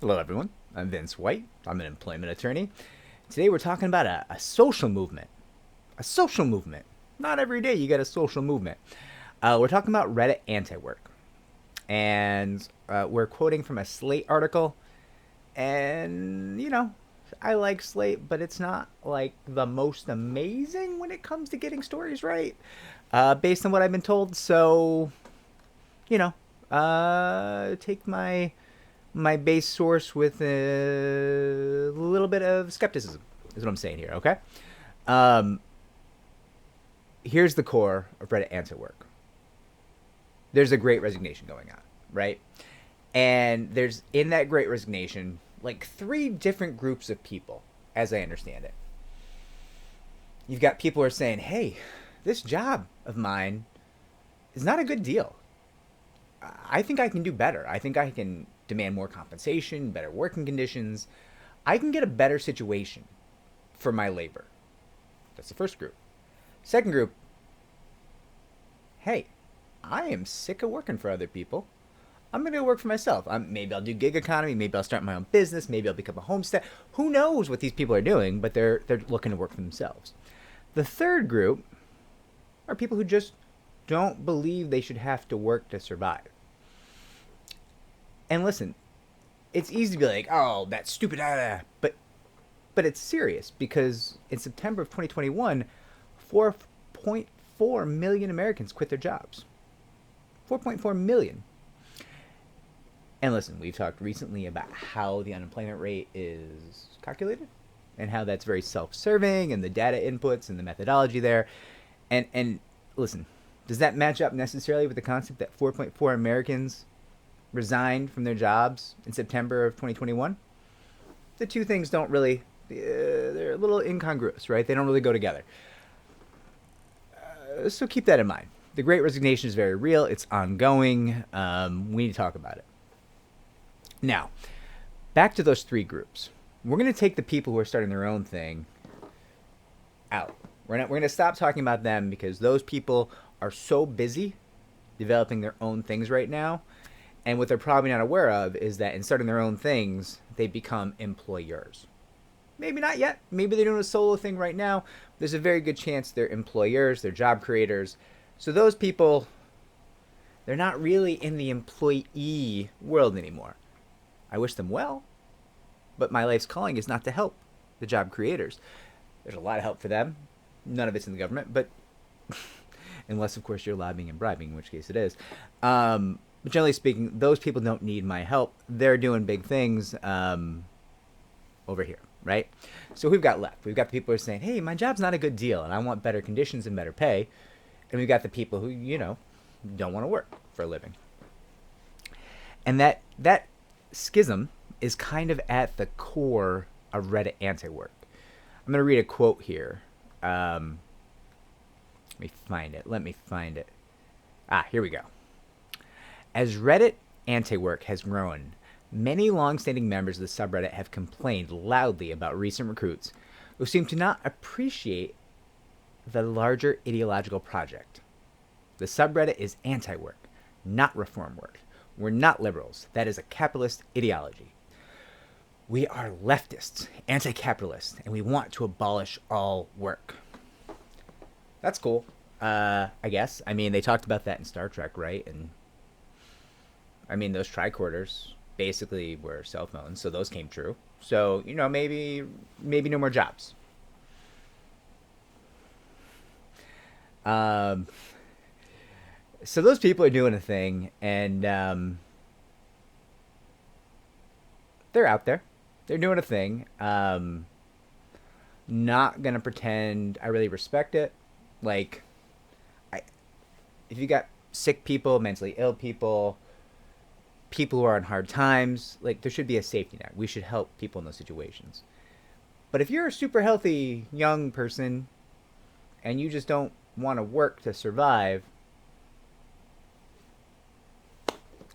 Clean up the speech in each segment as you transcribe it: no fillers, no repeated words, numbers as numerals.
Hello, everyone. I'm Vince White. I'm an employment attorney. Today, we're talking about a social movement. A social movement. Not every day you get a social movement. We're talking about Reddit anti-work. And we're quoting from a Slate article. And, I like Slate, but it's not like the most amazing when it comes to getting stories right, based on what I've been told. So, you know, take my base source with a little bit of skepticism is what I'm saying here. Okay. Um, Here's the core of Reddit anti-work. There's a great resignation going on, right? And there's in that great resignation like three different groups of people, as I understand it. You've got people who are saying, "Hey, this job of mine is not a good deal. I think I can do better. I think I can demand more compensation, better working conditions. I can get a better situation for my labor." That's the first group. Second group, hey, I am sick of working for other people. I'm going to work for myself. Maybe I'll do gig economy. Maybe I'll start my own business. Maybe I'll become a homestead. Who knows what these people are doing, but they're looking to work for themselves. The third group are people who just don't believe they should have to work to survive. And listen, it's easy to be like, "Oh, that's stupid," but it's serious because in September of 2021, 4.4 million Americans quit their jobs. 4.4 million. And listen, we've talked recently about how the unemployment rate is calculated and how that's very self-serving and the data inputs and the methodology there. And listen, does that match up necessarily with the concept that 4.4 Americans resigned from their jobs in September of 2021? The two things don't really, they're a little incongruous, right? They don't really go together. So keep that in mind. The Great Resignation is very real. It's ongoing. We need to talk about it. Now, back to those three groups. We're going to take the people who are starting their own thing out. We're going to stop talking about them because those people are so busy developing their own things right now. And what they're probably not aware of is that in starting their own things, they become employers. Maybe not yet. Maybe they're doing a solo thing right now. There's a very good chance they're employers, they're job creators. So those people, they're not really in the employee world anymore. I wish them well, but my life's calling is not to help the job creators. There's a lot of help for them. None of it's in the government, but unless, of course, you're lobbying and bribing, in which case it is. But generally speaking, those people don't need my help. They're doing big things over here, right? So we've got left. We've got the people who are saying, "Hey, my job's not a good deal, and I want better conditions and better pay." And we've got the people who, don't want to work for a living. And that schism is kind of at the core of Reddit anti-work. I'm going to read a quote here. Let me find it. Here we go. As Reddit anti-work has grown, many long-standing members of the subreddit have complained loudly about recent recruits who seem to not appreciate the larger ideological project. The subreddit is anti-work, not reform work. We're not liberals. That is a capitalist ideology. We are leftists, anti-capitalist, and we want to abolish all work. That's cool, I guess. I mean, they talked about that in Star Trek, right? And I mean, those tricorders basically were cell phones, so those came true. So, maybe no more jobs. So those people are doing a thing, and they're out there. They're doing a thing. Not gonna pretend I really respect it. Like, if you got sick people, mentally ill people, people who are in hard times, like, there should be a safety net. We should help people in those situations. But if you're a super healthy young person and you just don't want to work to survive,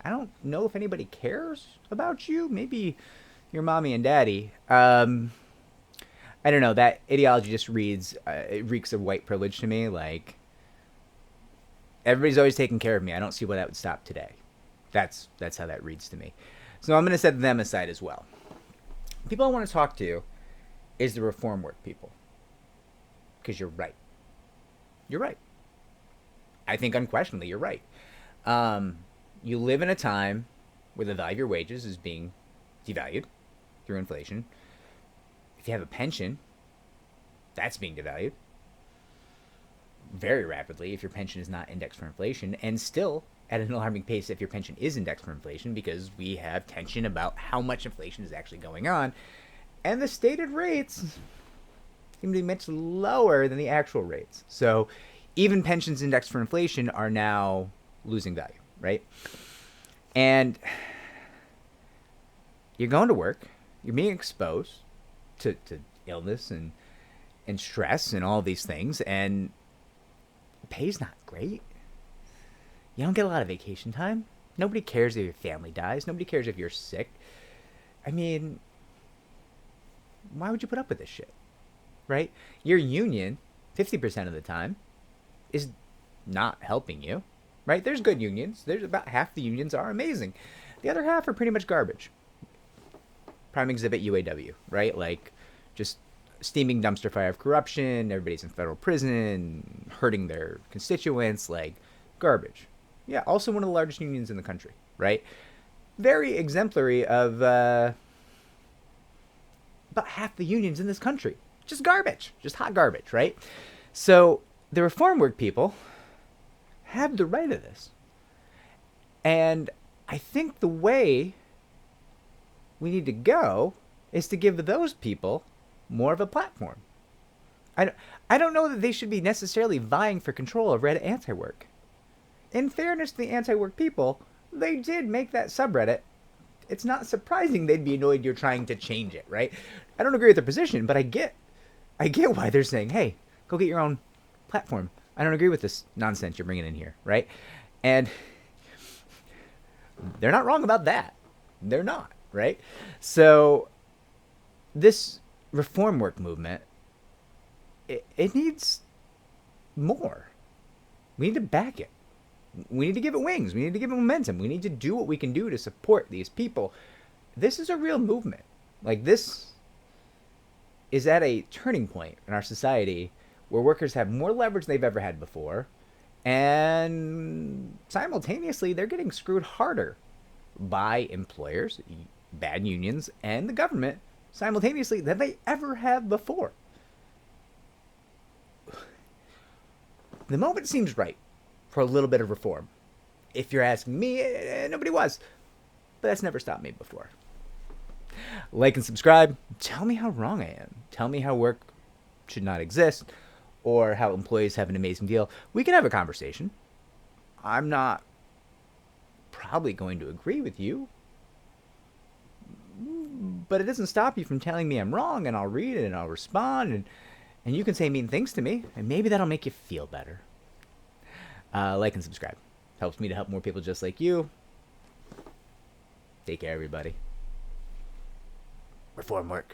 I don't know if anybody cares about you. Maybe your mommy and daddy. I don't know. That ideology just it reeks of white privilege to me. Like, everybody's always taking care of me. I don't see why that would stop today. That's how that reads to me. So I'm going to set them aside as well. People I want to talk to is the ReformWork people. Because you're right. You're right. I think unquestionably you're right. You live in a time where the value of your wages is being devalued through inflation. If you have a pension, that's being devalued very rapidly if your pension is not indexed for inflation, and still at an alarming pace if your pension is indexed for inflation, because we have tension about how much inflation is actually going on, and the stated rates seem to be much lower than the actual rates. So even pensions indexed for inflation are now losing value, right? And you're going to work, you're being exposed to illness and stress and all these things, and pay's not great. You don't get a lot of vacation time. Nobody cares if your family dies. Nobody cares if you're sick. I mean, why would you put up with this shit? Right? Your union, 50% of the time, is not helping you. Right? There's good unions. There's about half the unions are amazing. The other half are pretty much garbage. Prime exhibit UAW, right? Like, just steaming dumpster fire of corruption. Everybody's in federal prison, hurting their constituents, like garbage. Yeah, also one of the largest unions in the country, right? Very exemplary of about half the unions in this country. Just garbage, just hot garbage, right? So the ReformWork people have the right of this. And I think the way we need to go is to give those people more of a platform. I don't know that they should be necessarily vying for control of Reddit anti-work. In fairness to the anti-work people, they did make that subreddit. It's not surprising they'd be annoyed you're trying to change it, right? I don't agree with their position, but I get why they're saying, hey, go get your own platform. I don't agree with this nonsense you're bringing in here, right? And they're not wrong about that. They're not, right? So this ReformWork movement, it needs more. We need to back it. We need to give it wings. We need to give it momentum. We need to do what we can do to support these people. This is a real movement. Like, this is at a turning point in our society where workers have more leverage than they've ever had before, and simultaneously they're getting screwed harder by employers, bad unions, and the government simultaneously than they ever have before. The moment seems right for a little bit of reform. If you're asking me, nobody was. But that's never stopped me before. Like and subscribe. Tell me how wrong I am. Tell me how work should not exist, or how employees have an amazing deal. We can have a conversation. I'm not probably going to agree with you, but it doesn't stop you from telling me I'm wrong, and I'll read it and I'll respond, and you can say mean things to me, and maybe that'll make you feel better. Like and subscribe. Helps me to help more people just like you. Take care, everybody. ReformWork.